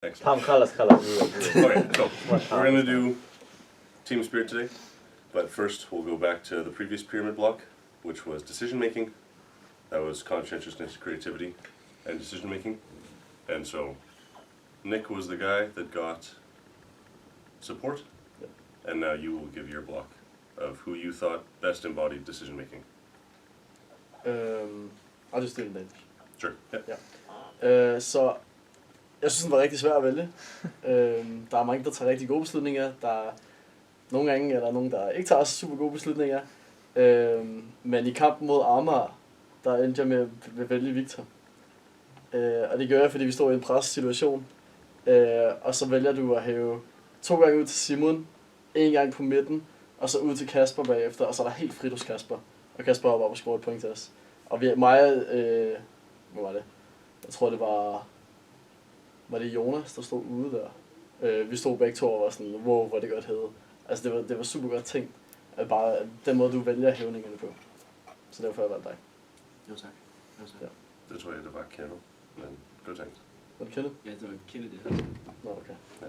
Excellent. خلاص. Okay, so we're going to do team spirit today, but first we'll go back to the previous pyramid block, which was decision making. That was conscientiousness, creativity, and decision making. And so Nick was the guy that got support, and now you will give your block of who you thought best embodied decision making. I'll just do it in Danish. Sure. Så jeg synes, den var rigtig svær at vælge. Der er mange, der tager rigtig gode beslutninger. Nogle gange er der nogen, der ikke tager super gode beslutninger. Men i kampen mod Amager, der endte jeg med at vælge Victor. Og det gør jeg, fordi vi står i en pressituation. Og så vælger du at have 2 gange ud til Simon, 1 gang på midten, og så ud til Kasper bagefter, og så er der helt frit hos Kasper. Og Kasper var bare på score et point til os. Og hvad var det? Jeg tror det var det Jonas, der stod ude der. Vi stod begge to og var sådan, wow, hvor det godt hævet. Altså det var super godt tænkt. Bare den måde, du vælger hævningerne på. Så derfor har jeg valgt dig. Jo tak. Ja. Det tror jeg, det var Kenneth, men godt tænkt. Var det Kenneth? Ja, det var Kenneth, det her. Nå, okay. Ja.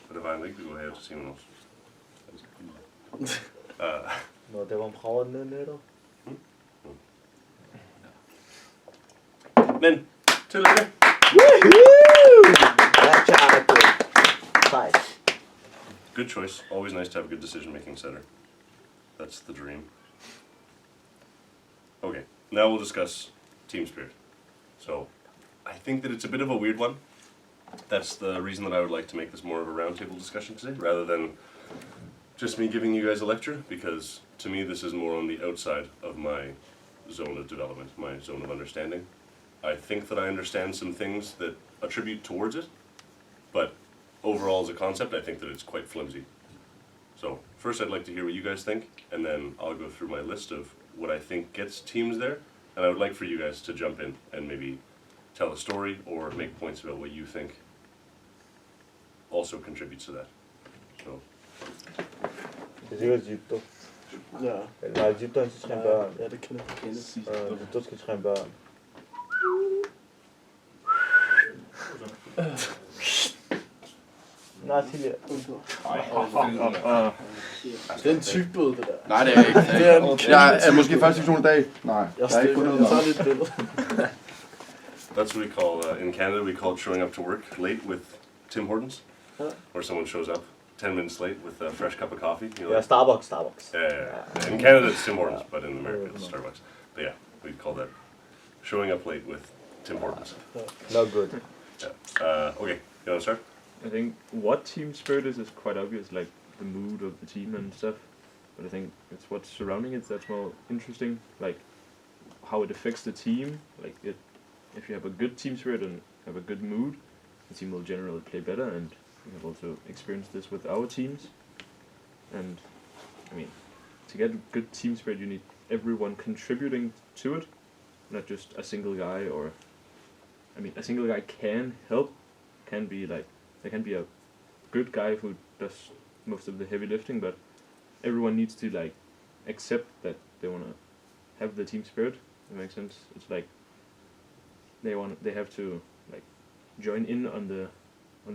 Og det var en rigtig god have til Simon også. Nå, det var en bravende netop. Men, tillykke! Good choice. Always nice to have a good decision-making setter. That's the dream. Okay, now we'll discuss team spirit. So, I think that it's a bit of a weird one. That's the reason that I would like to make this more of a roundtable discussion today, rather than just me giving you guys a lecture, because to me this is more on the outside of my zone of development, my zone of understanding. I think that I understand some things that attribute towards it, but overall as a concept, I think that it's quite flimsy. So first I'd like to hear what you guys think, and then I'll go through my list of what I think gets teams there, and I would like for you guys to jump in and maybe tell a story or make points about what you think also contributes to that. So. Det er sikkert Jypto. Ja. Nej, Jypto han skal træne børn. Ja, det kan jeg. Jypto skal træne børn. Nej, tidligere. Det er en tyk bøde, det der. Nej, det er ikke. Jeg er måske første division i dag. Nej, jeg er ikke fundet ud af. Jeg tager lidt billede. That's what we call, in Canada, we call it showing up to work late with Tim Hortons, where someone shows up 10 minutes late with a fresh cup of coffee. Yeah, Starbucks. Yeah. In Canada it's Tim Hortons, but in America it's Starbucks. But yeah, we'd call that showing up late with Tim Hortons. No good. Yeah. Okay, you want to start? I think what team spirit is quite obvious, like the mood of the team and stuff. But I think it's what's surrounding it that's more interesting, like how it affects the team. Like if you have a good team spirit and have a good mood, the team will generally play better. And we have also experienced this with our teams. And I mean, to get good team spirit, you need everyone contributing to it, not just a single guy. Or I mean, a single guy can help, can be like. There can be a good guy who does most of the heavy lifting, but everyone needs to like accept that they want to have the team spirit. That makes sense. It's like they have to like join in on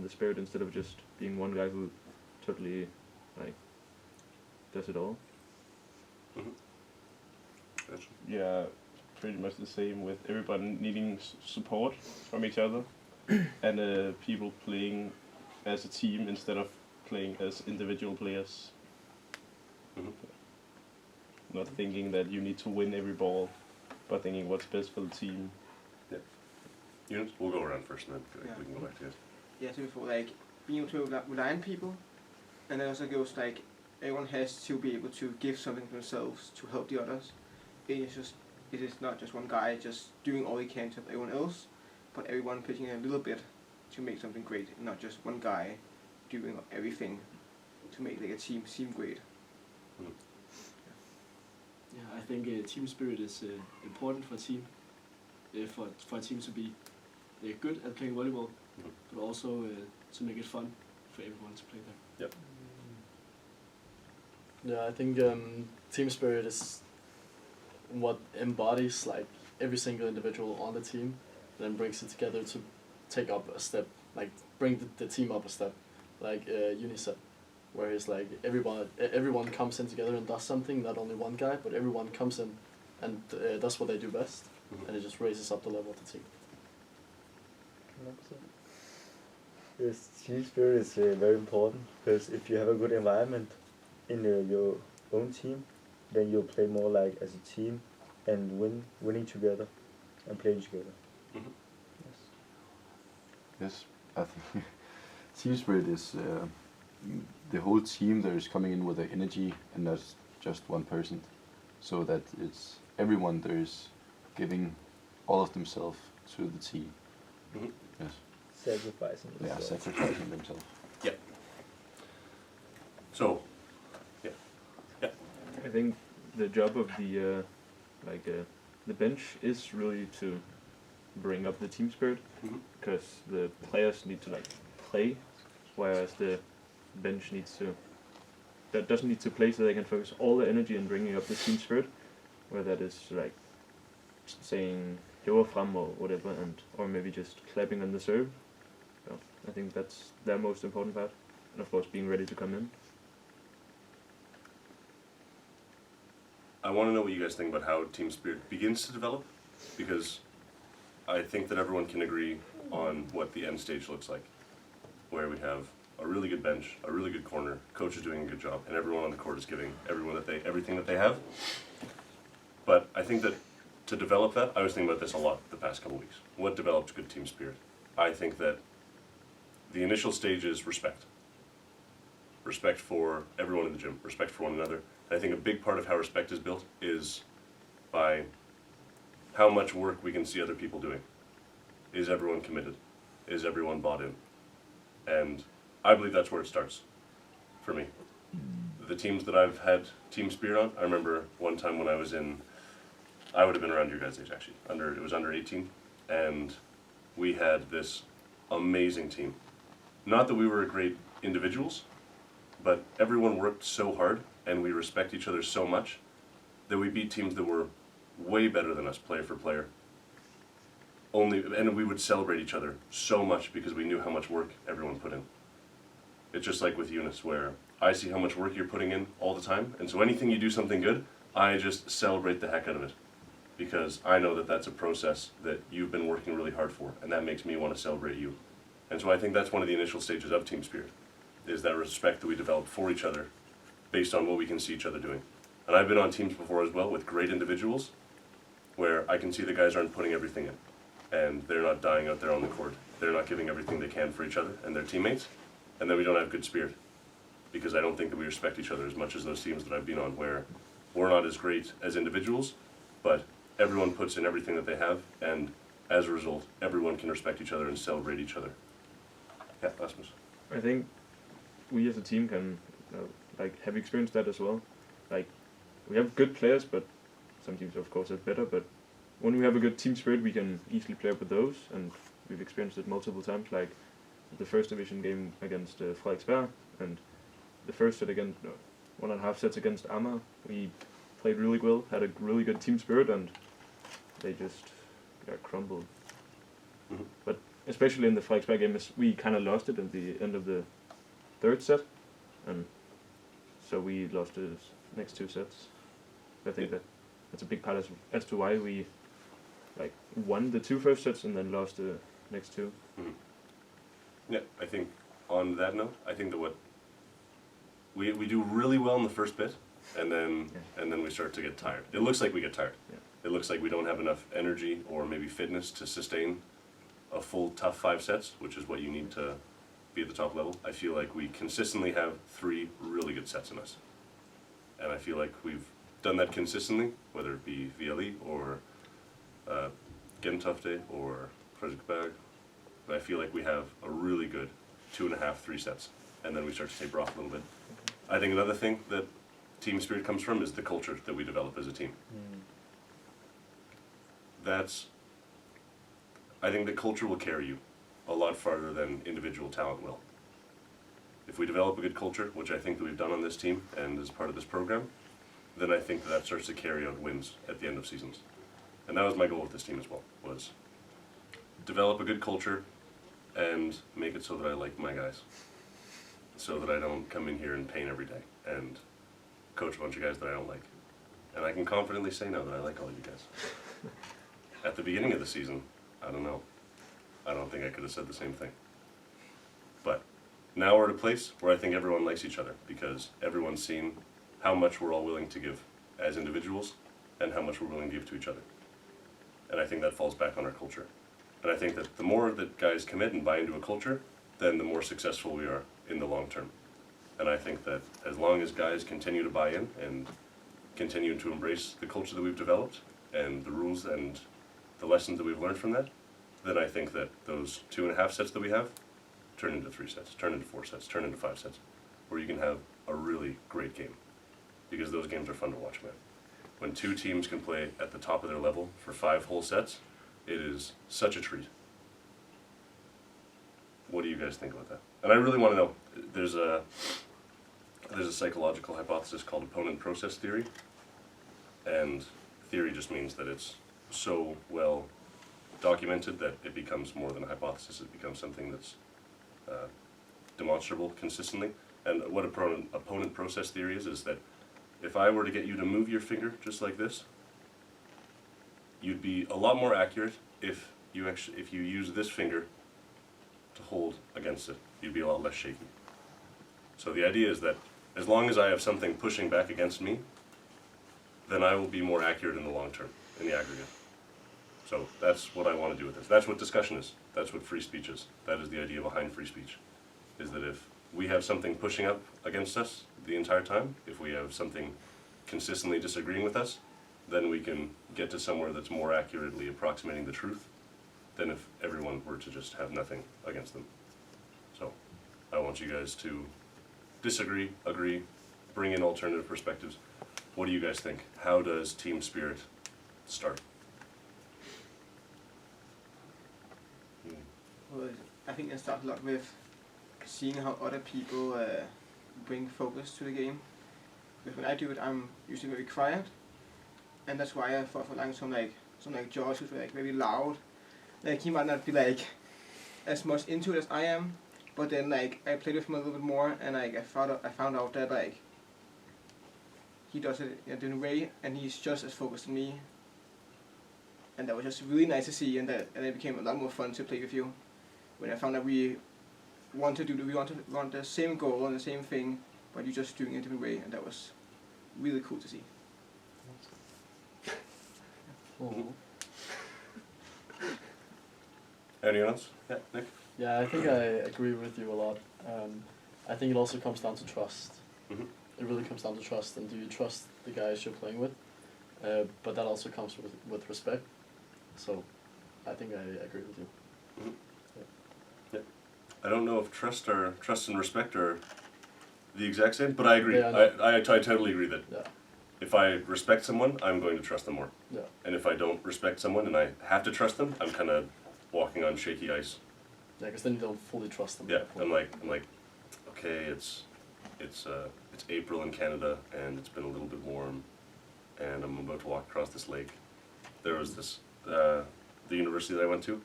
the spirit instead of just being one guy who totally like does it all. Yeah, pretty much the same with everybody needing support from each other. And people playing as a team instead of playing as individual players. Not thinking that you need to win every ball, but thinking what's best for the team. Yeah. We'll go around first and then we can go back to it. Yeah, so for like being able to rely on people, and then also goes like everyone has to be able to give something to themselves to help the others. It is not just one guy just doing all he can to help everyone else, but everyone pitching in a little bit to make something great, and not just one guy doing everything to make like a team seem great. Yeah, I think team spirit is important for a team, for a team to be good at playing volleyball, but also to make it fun for everyone to play there. Yep. Yeah, I think team spirit is what embodies like every single individual on the team, then brings it together to take up a step, like bring the team up a step, like Uni said, where it's like everyone comes in together and does something, not only one guy, but everyone comes in and does what they do best, and it just raises up the level of the team. Yes, team spirit is very important because if you have a good environment in your own team, then you'll play more like as a team and winning together and playing together. Mhm. Yes. Yes, I think team spirit is the whole team that is coming in with the energy, and not just one person. So that it's everyone that is giving all of themselves to the team. Mhm. Yes. Sacrificing They are yourself. sacrificing themselves. So, I think the job of the bench is really to bring up the team spirit, Mhm. because the players need to like play, whereas the bench doesn't need to play, so they can focus all the energy in bringing up the team spirit, where that is like saying "Hæver frem" or whatever, or maybe just clapping on the serve. So I think that's their most important part, and of course being ready to come in. I want to know what you guys think about how team spirit begins to develop, because I think that everyone can agree on what the end stage looks like, where we have a really good bench, a really good corner, coach is doing a good job, and everyone on the court is giving everything that they have. But I think that to develop that, I was thinking about this a lot the past couple of weeks. What develops good team spirit? I think that the initial stage is respect. Respect for everyone in the gym, respect for one another. And I think a big part of how respect is built is by how much work we can see other people doing. Is everyone committed? Is everyone bought in? And I believe that's where it starts for me. The teams that I've had team spirit on, I remember one time when I would have been around your guys' age actually. It was under 18, and we had this amazing team. Not that we were great individuals, but everyone worked so hard and we respect each other so much that we beat teams that were way better than us player for player. And we would celebrate each other so much because we knew how much work everyone put in. It's just like with Eunice, where I see how much work you're putting in all the time, and so anything you do something good, I just celebrate the heck out of it. Because I know that that's a process that you've been working really hard for, and that makes me want to celebrate you. And so I think that's one of the initial stages of team spirit, is that respect that we develop for each other based on what we can see each other doing. And I've been on teams before as well with great individuals where I can see the guys aren't putting everything in, and they're not dying out there on the court. They're not giving everything they can for each other and their teammates, and then we don't have good spirit, because I don't think that we respect each other as much as those teams that I've been on, where we're not as great as individuals, but everyone puts in everything that they have, and as a result, everyone can respect each other and celebrate each other. Yeah, Rasmus. I think we as a team can have experienced that as well. Like, we have good players, but some teams of course are better, but when we have a good team spirit, we can easily play up with those, and we've experienced it multiple times, like the first division game against Frederiksberg, and the first set against 1.5 sets against Amager. We played really well, had a really good team spirit, and they just got crumbled. Mhm. But especially in the Frederiksberg game, we kind of lost it at the end of the third set, and so we lost the next 2 sets. I think that's a big part as to why we won the 2 first sets and then lost the next 2. Yeah, I think on that note, I think that what we do really well in the first bit, and then we start to get tired. It looks like we get tired. Yeah. It looks like we don't have enough energy or maybe fitness to sustain a full tough 5 sets, which is what you need to be at the top level. I feel like we consistently have 3 really good sets in us, and I feel like we've done that consistently, whether it be VLE or Gentofte or Frederiksberg. But I feel like we have a really good 2.5, 3 sets, and then we start to taper off a little bit. I think another thing that team spirit comes from is the culture that we develop as a team. I think the culture will carry you a lot farther than individual talent will. If we develop a good culture, which I think that we've done on this team and as part of this program, then I think that starts to carry out wins at the end of seasons. And that was my goal with this team as well, was develop a good culture, and make it so that I like my guys. So that I don't come in here in pain every day and coach a bunch of guys that I don't like. And I can confidently say now that I like all of you guys. At the beginning of the season, I don't know. I don't think I could have said the same thing. But now we're at a place where I think everyone likes each other because everyone's seen how much we're all willing to give as individuals and how much we're willing to give to each other. And I think that falls back on our culture. And I think that the more that guys commit and buy into a culture, then the more successful we are in the long term. And I think that as long as guys continue to buy in and continue to embrace the culture that we've developed and the rules and the lessons that we've learned from that, then I think that those 2.5 sets that we have turn into 3 sets, turn into 4 sets, turn into 5 sets, where you can have a really great game. Because those games are fun to watch, man. When 2 teams can play at the top of their level for 5 whole sets, it is such a treat. What do you guys think about that? And I really want to know, there's a psychological hypothesis called opponent process theory. And theory just means that it's so well documented that it becomes more than a hypothesis, it becomes something that's demonstrable consistently. And what opponent process theory is that if I were to get you to move your finger just like this, you'd be a lot more accurate if you use this finger to hold against it. You'd be a lot less shaky. So the idea is that as long as I have something pushing back against me, then I will be more accurate in the long term, in the aggregate. So that's what I want to do with this. That's what discussion is. That's what free speech is. That is the idea behind free speech, is that if we have something pushing up against us the entire time, if we have something consistently disagreeing with us, then we can get to somewhere that's more accurately approximating the truth than if everyone were to just have nothing against them. So I want you guys to disagree, agree, bring in alternative perspectives. What do you guys think? How does team spirit start? Well, I think it starts a lot with seeing how other people bring focus to the game. Because when I do it, I'm usually very quiet, and that's why I thought for like some Josh who's like very loud. Like he might not be like as much into it as I am, but then like I played with him a little bit more, and like I found out that like he does it in a different way, and he's just as focused as me. And that was just really nice to see, and it became a lot more fun to play with you. When I found that we want the same goal and the same thing, but you're just doing it a different way, and that was really cool to see. Anyone else? Yeah, Nick? Yeah, I think I agree with you a lot. I think it also comes down to trust. Mhm. It really comes down to trust, and do you trust the guys you're playing with? But that also comes with respect. So I think I agree with you. Mhm. Yeah. I don't know if trust and respect are the exact same, but I agree. Yeah, I totally agree that Yeah. if I respect someone, I'm going to trust them more. Yeah. And if I don't respect someone and I have to trust them, I'm kind of walking on shaky ice. Yeah, because then you don't fully trust them. Yeah, I'm like, okay, it's April in Canada and it's been a little bit warm, and I'm about to walk across this lake. There was this the university that I went to.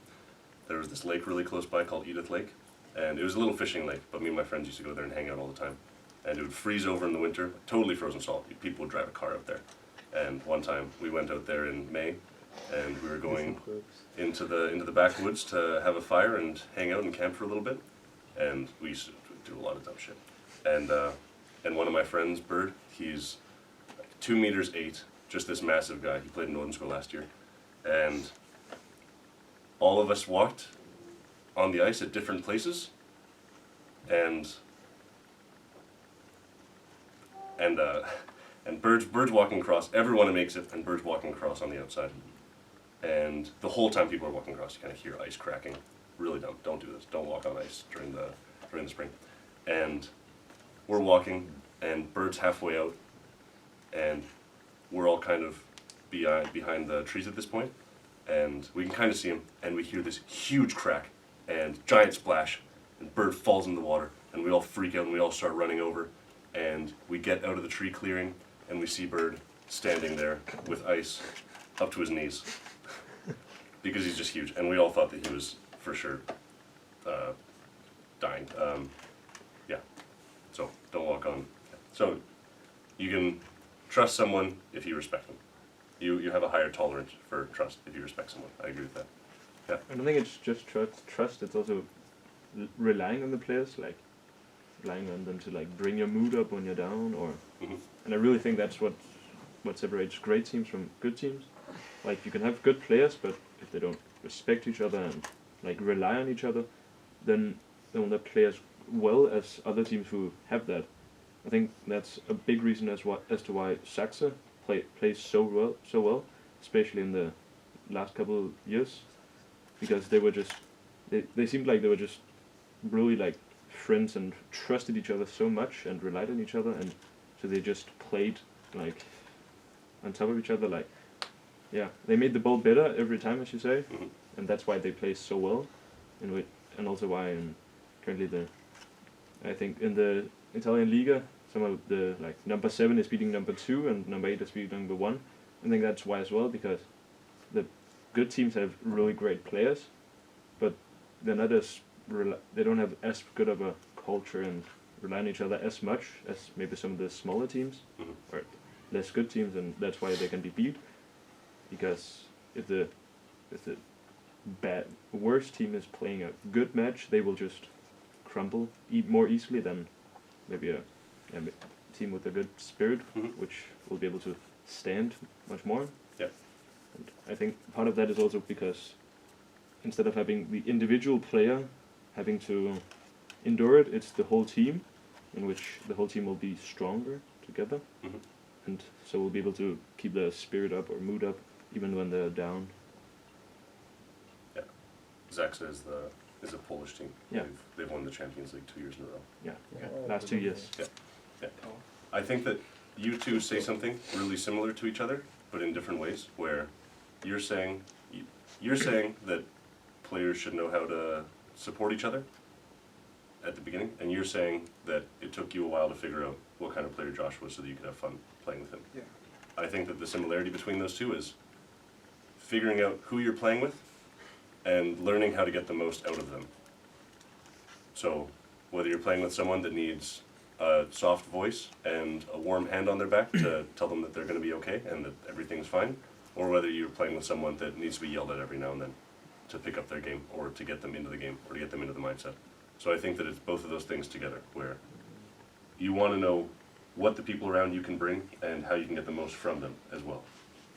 There was this lake really close by called Edith Lake, and it was a little fishing lake. But me and my friends used to go there and hang out all the time, and it would freeze over in the winter, totally frozen solid. People would drive a car out there, and one time we went out there in May, and we were going into the backwoods to have a fire and hang out and camp for a little bit, and we used to do a lot of dumb shit. And one of my friends, Bird, he's like 2'8", just this massive guy. He played in Northern School last year, and all of us walked on the ice at different places, and Bird's walking across. Everyone makes it, and Bird's walking across on the outside. And the whole time people are walking across, you kind of hear ice cracking. Really dumb. Don't do this. Don't walk on ice during the spring. And we're walking, and Bird's halfway out, and we're all kind of behind the trees at this point, and we can kind of see him, and we hear this huge crack and giant splash, and Bird falls in the water, and we all freak out and we all start running over, and we get out of the tree clearing, and we see Bird standing there with ice up to his knees because he's just huge, and we all thought that he was for sure dying. Yeah. So don't walk on. So you can trust someone if you respect them. You have a higher tolerance for trust if you respect someone. I agree with that. I don't think it's just trust. It's also relying on the players, like relying on them to like bring your mood up when you're down, or. Mhm. And I really think that's what separates great teams from good teams. Like you can have good players, but if they don't respect each other and like rely on each other, then they will not play as well as other teams who have that. I think that's a big reason as to why Saxe plays so well, especially in the last couple of years, because they were just they seemed like they were just really like friends and trusted each other so much and relied on each other, and so they just played like on top of each other. Like, yeah, they made the ball better every time, as you say, Mhm. and that's why they play so well, and also why currently I think in the Italian Liga, some of the like number 7 is beating number 2 and number 8 is beating number 1. I think that's why as well, because the good teams have really great players, but they're not as they don't have as good of a culture and rely on each other as much as maybe some of the smaller teams Mhm. or less good teams, and that's why they can be beat. Because if the worst team is playing a good match, they will just crumble more easily than maybe a team with a good spirit, Mhm. which will be able to stand much more. Yep. And I think part of that is also because instead of having the individual player having to endure it, it's the whole team, in which the whole team will be stronger together, Mhm. and so we'll be able to keep the spirit up or mood up even when they're down. Zaxa is a Polish team. Yeah. They've won the Champions League 2 years in a row. Yeah, Oh, last 2 years. I think that you two say something really similar to each other, but in different ways. Where you're saying that players should know how to support each other at the beginning, and you're saying that it took you a while to figure out what kind of player Josh was so that you could have fun playing with him. Yeah. I think that the similarity between those two is figuring out who you're playing with and learning how to get the most out of them. So whether you're playing with someone that needs a soft voice and a warm hand on their back to tell them that they're going to be okay and that everything's fine, or whether you're playing with someone that needs to be yelled at every now and then to pick up their game or to get them into the game or to get them into the mindset. So I think that it's both of those things together, where you want to know what the people around you can bring and how you can get the most from them as well.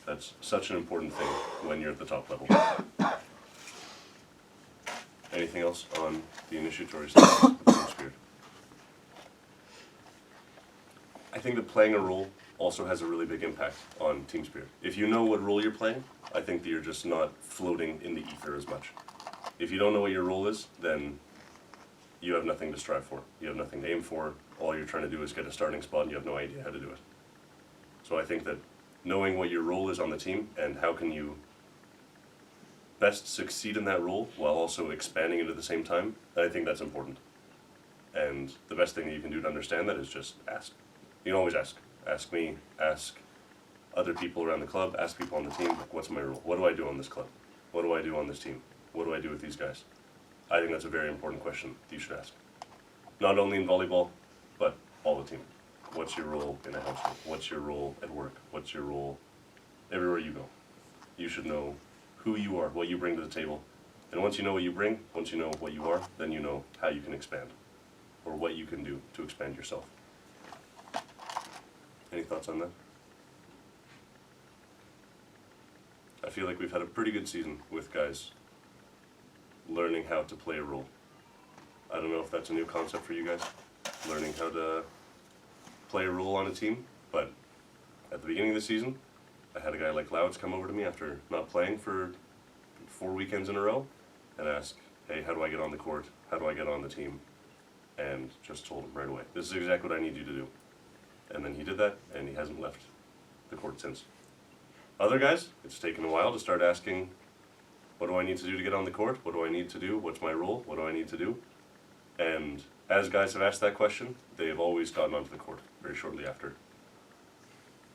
That's such an important thing when you're at the top level. Anything else on the initiatory stuff with Team Spirit? I think that playing a role also has a really big impact on Team Spirit. If you know what role you're playing, I think that you're just not floating in the ether as much. If you don't know what your role is, then you have nothing to strive for. You have nothing to aim for. All you're trying to do is get a starting spot and you have no idea how to do it. So I think that knowing what your role is on the team and how can you best succeed in that role while also expanding it at the same time, I think that's important. And the best thing that you can do to understand that is just ask. You can always ask. Ask me, ask other people around the club, ask people on the team, like, what's my role? What do I do on this club? What do I do on this team? What do I do with these guys? I think that's a very important question that you should ask. Not only in volleyball, but all the team. What's your role in a household? What's your role at work? What's your role everywhere you go? You should know who you are, what you bring to the table. And once you know what you bring, once you know what you are, then you know how you can expand, or what you can do to expand yourself. Any thoughts on that? I feel like we've had a pretty good season with guys learning how to play a role. I don't know if that's a new concept for you guys, learning how to play a role on a team, but at the beginning of the season, I had a guy like Louds come over to me after not playing for 4 weekends in a row and ask, hey, how do I get on the court? How do I get on the team? And just told him right away, this is exactly what I need you to do. And then he did that, and he hasn't left the court since. Other guys, it's taken a while to start asking, what do I need to do to get on the court? What do I need to do? What's my role? What do I need to do? And as guys have asked that question, they have always gotten onto the court very shortly after.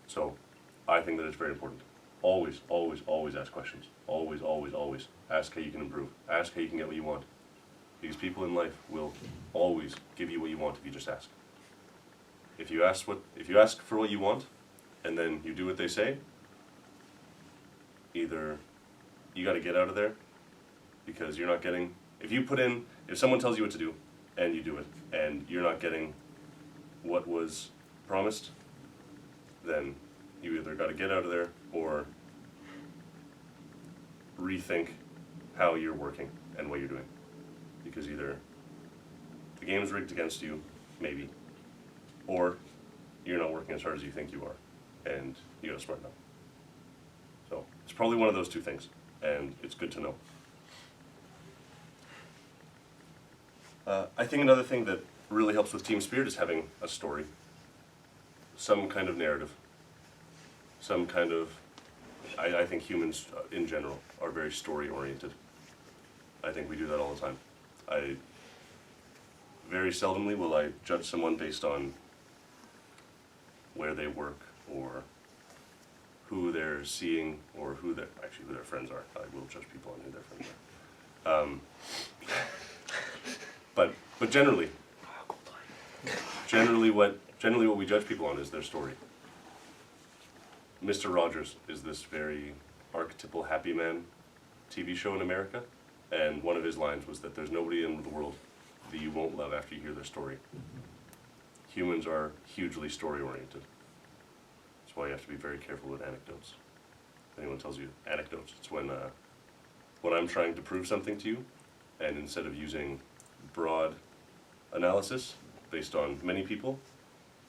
So I think that it's very important. Always, always, always ask questions. Always, always, always. Ask how you can improve. Ask how you can get what you want. Because people in life will always give you what you want if you just ask. If you ask for what you want, and then you do what they say, either you got to get out of there because you're not getting. If someone tells you what to do, and you do it, and you're not getting what was promised, then you either got to get out of there or rethink how you're working and what you're doing. Because either the game's rigged against you, maybe, or you're not working as hard as you think you are, and you gotta smarten up. So it's probably one of those two things, and it's good to know. I think another thing that really helps with team spirit is having a story, some kind of narrative, some kind of. I think humans in general are very story oriented. I think we do that all the time. Very seldomly will I judge someone based on where they work or who they're seeing or who their friends are. I will judge people on who their friends are. But generally what we judge people on is their story. Mr. Rogers is this very archetypal happy man TV show in America, and one of his lines was that there's nobody in the world that you won't love after you hear their story. Humans are hugely story oriented. That's why you have to be very careful with anecdotes. If anyone tells you anecdotes, it's when I'm trying to prove something to you, and instead of using broad analysis based on many people,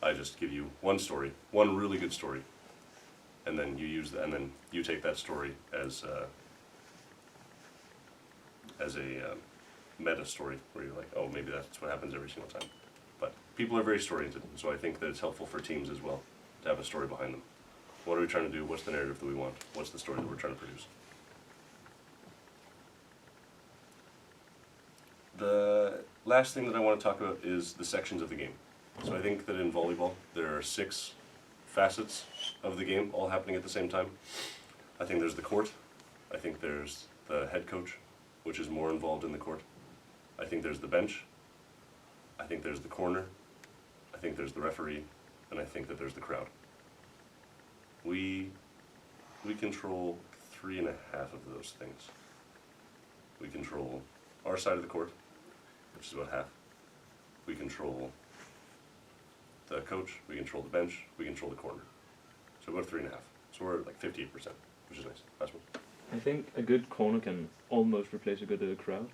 I just give you one story, one really good story, and then you take that story as a meta story where you're like, oh, maybe that's what happens every single time. But people are very story oriented, so I think that it's helpful for teams as well to have a story behind them. What are we trying to do? What's the narrative that we want? What's the story that we're trying to produce? The last thing that I want to talk about is the sections of the game. So I think that in volleyball there are 6 facets of the game all happening at the same time. I think there's the court. I think there's the head coach, which is more involved in the court. I think there's the bench. I think there's the corner. I think there's the referee, and I think that there's the crowd. We control 3.5 of those things. We control our side of the court, which is about half. We control the coach, we control the bench, we control the corner. So about 3.5. So we're like 58%, which is nice. Last one. I think a good corner can almost replace a good crowd.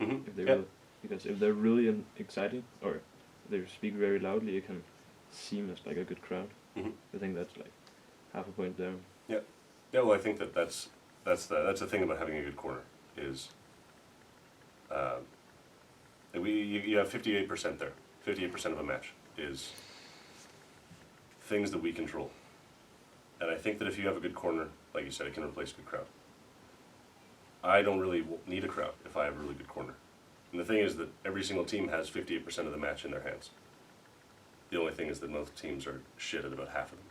Mm-hmm. If they Yeah. will, because if they're really excited or they speak very loudly, it can seem as like a good crowd. Mm-hmm. I think that's like half a point there. Yeah, well, I think that's the thing about having a good corner is you have 58% there. 58% of a match is things that we control, and I think that if you have a good corner, like you said, it can replace a good crowd. I don't really need a crowd if I have a really good corner, and the thing is that every single team has 58% of the match in their hands. The only thing is that most teams are shit at about half of them.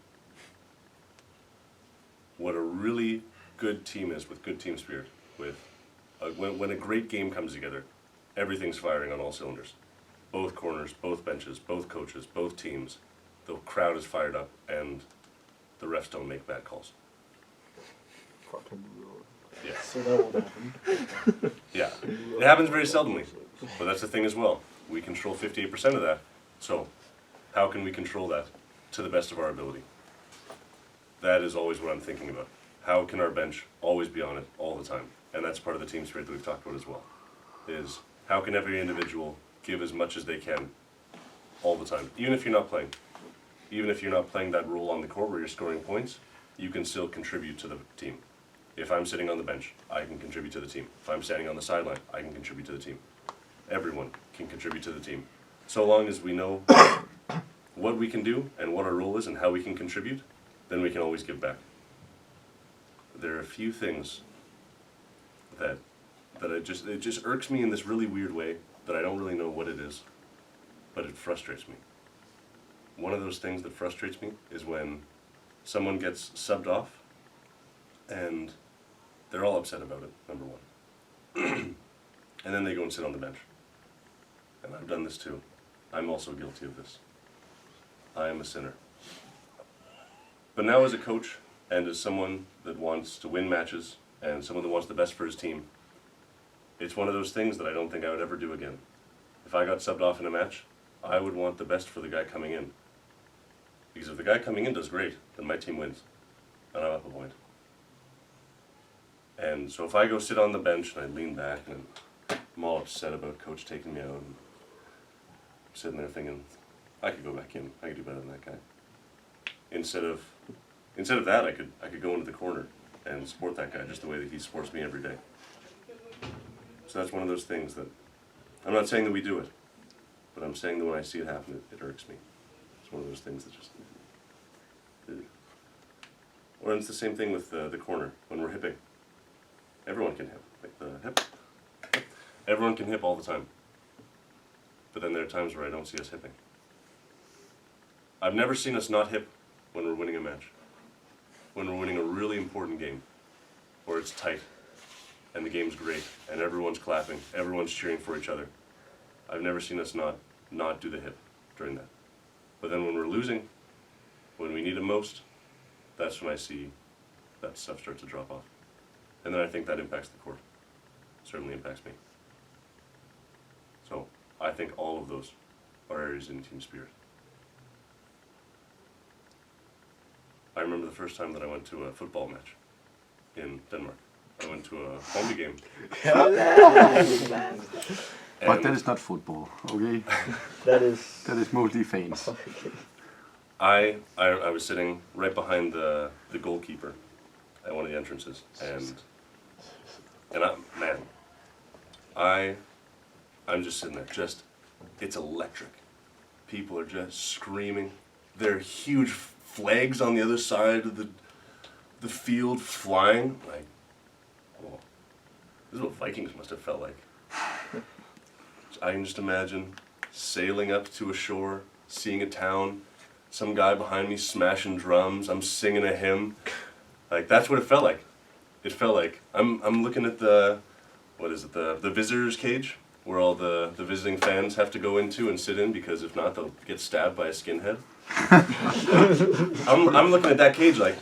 What a really good team is with good team spirit, with when a great game comes together, everything's firing on all cylinders. Both corners, both benches, both coaches, both teams. The crowd is fired up, and the refs don't make bad calls. Yeah, So that won't happen. yeah. It happens very seldomly, but that's the thing as well. We control 58% of that, so how can we control that to the best of our ability? That is always what I'm thinking about. How can our bench always be on it all the time? And that's part of the team spirit that we've talked about as well. Is how can every individual give as much as they can all the time? Even if you're not playing. Even if you're not playing that role on the court where you're scoring points, you can still contribute to the team. If I'm sitting on the bench, I can contribute to the team. If I'm standing on the sideline, I can contribute to the team. Everyone can contribute to the team. So long as we know what we can do and what our role is and how we can contribute, then we can always give back. There are a few things that it just irks me in this really weird way that I don't really know what it is, but it frustrates me. One of those things that frustrates me is when someone gets subbed off and they're all upset about it, number one. And then they go and sit on the bench. and I've done this too. I'm also guilty of this. I am a sinner. But now as a coach, and as someone that wants to win matches, and someone that wants the best for his team, it's one of those things that I don't think I would ever do again. If I got subbed off in a match, I would want the best for the guy coming in. Because if the guy coming in does great, then my team wins. And I'm up a point. And so if I go sit on the bench and I lean back and I'm all upset about coach taking me out, and I'm sitting there thinking, I could go back in, I could do better than that guy. Instead of that, I could go into the corner and support that guy just the way that he supports me every day. So that's one of those things that, I'm not saying that we do it, but I'm saying that when I see it happen, it irks me. It's one of those things that just, or it's the same thing with the corner, when we're hipping. Everyone can hip, like the hip. Everyone can hip all the time. But then there are times where I don't see us hipping. I've never seen us not hip when we're winning a match. When we're winning a really important game, where it's tight, and the game's great, and everyone's clapping, everyone's cheering for each other. I've never seen us not do the hip during that. But then when we're losing, when we need it most, that's when I see that stuff start to drop off. And then I think that impacts the court. Certainly impacts me. So I think all of those are areas in team spirit. I remember the first time that I went to a football match in Denmark. I went to a home game. But that is not football, okay? That is. That is mostly fans. I was sitting right behind the goalkeeper at one of the entrances, and I'm just sitting there, it's electric. People are just screaming. There are huge flags on the other side of the field flying. Like, oh, this is what Vikings must have felt like. I can just imagine sailing up to a shore, seeing a town, some guy behind me smashing drums, I'm singing a hymn. Like, that's what it felt like. It felt like I'm looking at the visitors cage, where all the visiting fans have to go into and sit in, because if not, they'll get stabbed by a skinhead. I'm looking at that cage like,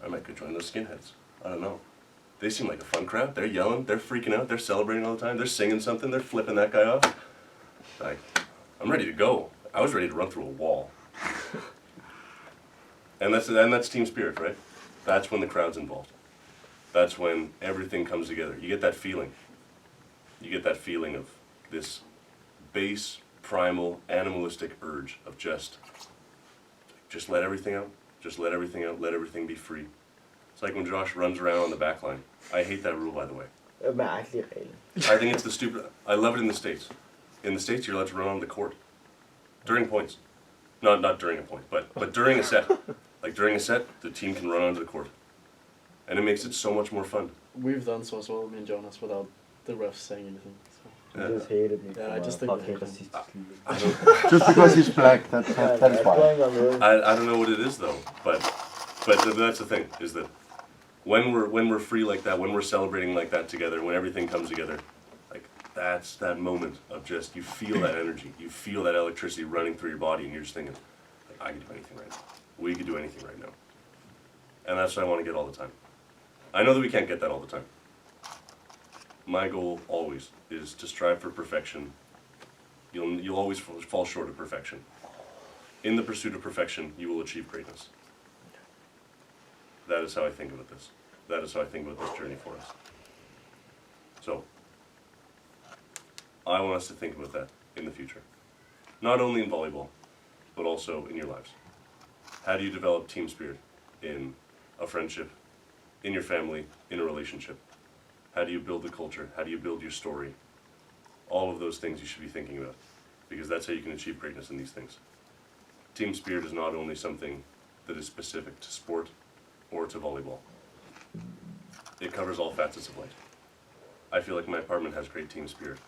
I might go join those skinheads. I don't know. They seem like a fun crowd. They're yelling, they're freaking out, they're celebrating all the time, they're singing something, they're flipping that guy off. Like, I'm ready to go. I was ready to run through a wall. And that's team spirit, right? That's when the crowd's involved. That's when everything comes together. You get that feeling. You get that feeling of this base, primal, animalistic urge of just let everything out. Just let everything out. Let everything be free. It's like when Josh runs around on the back line. I hate that rule, by the way. Mærkelig regel. I think it's the stupid. I love it in the States. In the States, you're allowed to run on the court during points. Not during a point, but during a set. Like during a set, the team can run onto the court, and it makes it so much more fun. We've done so as well, me and Jonas, without the refs saying anything. So. You just hated me. Yeah, I just think fucking that- racistisk. Just because he's black, that is why. Going on the I don't know what it is though, but that's the thing, is that when we're free like that, when we're celebrating like that together, when everything comes together, like that's that moment of just, you feel that energy, you feel that electricity running through your body, and you're just thinking, like, I could do anything right now. We could do anything right now. And that's what I want to get all the time. I know that we can't get that all the time. My goal always is to strive for perfection. You'll always fall short of perfection. In the pursuit of perfection, you will achieve greatness. That is how I think about this. That is how I think about this journey for us. So, I want us to think about that in the future. Not only in volleyball, but also in your lives. How do you develop team spirit in a friendship, in your family, in a relationship? How do you build the culture? How do you build your story? All of those things you should be thinking about, because that's how you can achieve greatness in these things. Team spirit is not only something that is specific to sport or to volleyball. It covers all facets of life. I feel like my apartment has great team spirit.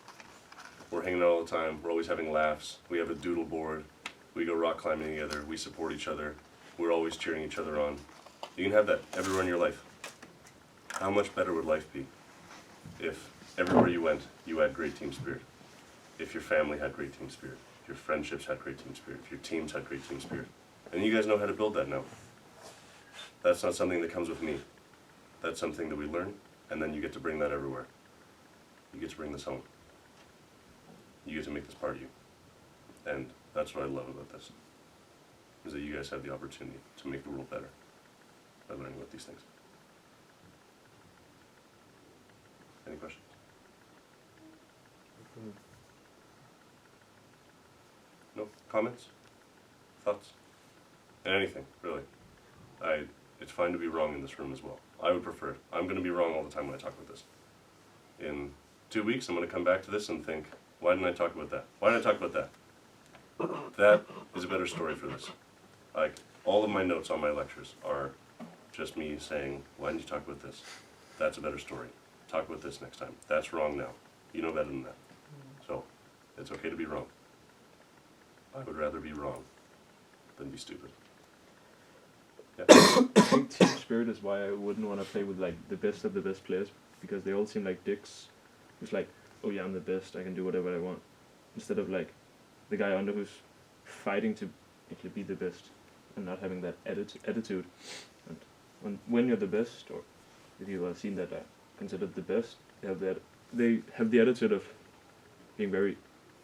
We're hanging out all the time, we're always having laughs, we have a doodle board, we go rock climbing together, we support each other, we're always cheering each other on. You can have that everywhere in your life. How much better would life be if everywhere you went, you had great team spirit? if your family had great team spirit, if your friendships had great team spirit, if your teams had great team spirit. And you guys know how to build that now. That's not something that comes with me. That's something that we learn, and then you get to bring that everywhere. You get to bring this home. You get to make this part of you. And that's what I love about this, is that you guys have the opportunity to make the world better by learning about these things. Any questions? No? Comments? Thoughts? And anything, really. It's fine to be wrong in this room as well. I would prefer it. I'm going to be wrong all the time when I talk about this. In 2 weeks, I'm going to come back to this and think, why didn't I talk about that? Why didn't I talk about that? That is a better story for this. Like, all of my notes on my lectures are just me saying, why didn't you talk about this? That's a better story. Talk about this next time. That's wrong now. You know better than that. So, it's okay to be wrong. I would rather be wrong than be stupid. Yeah. I think team spirit is why I wouldn't want to play with like the best of the best players, because they all seem like dicks. It's like, oh yeah, I'm the best, I can do whatever I want. Instead of like the guy under who's fighting to actually be the best and not having that attitude. And when you're the best, or if you have seen that considered the best, they have the attitude of being very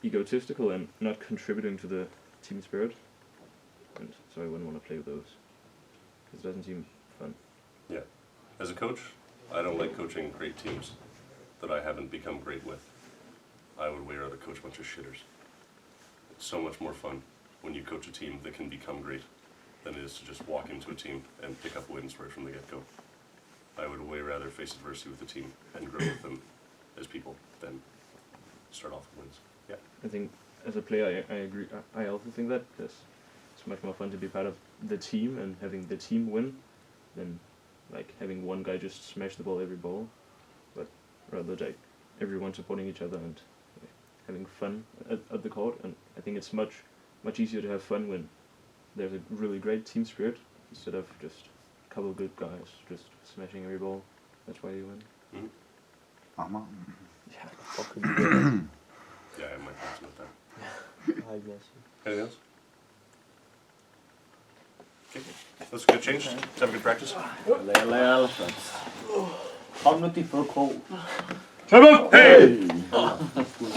egotistical and not contributing to the team spirit. And so I wouldn't want to play with those, because it doesn't seem fun. Yeah. As a coach, I don't like coaching great teams that I haven't become great with. I would way rather coach a bunch of shitters. It's so much more fun when you coach a team that can become great than it is to just walk into a team and pick up wins right from the get-go. I would way rather face adversity with a team and grow with them as people than start off with wins. Yeah. I think as a player, I agree. I also think that, because it's much more fun to be part of the team and having the team win than like having one guy just smash the ball every ball, but rather like everyone supporting each other and having fun at the court. And I think it's much easier to have fun when there's a really great team spirit instead of just a couple of good guys just smashing every ball. That's why you win. Mm-hmm. Amager. Yeah. What could you do? Yeah, I might thoughts about that. I guess. Anything else? Okay. Let's get changed. Let's have a good practice. Kom nu, de får krog. Hey!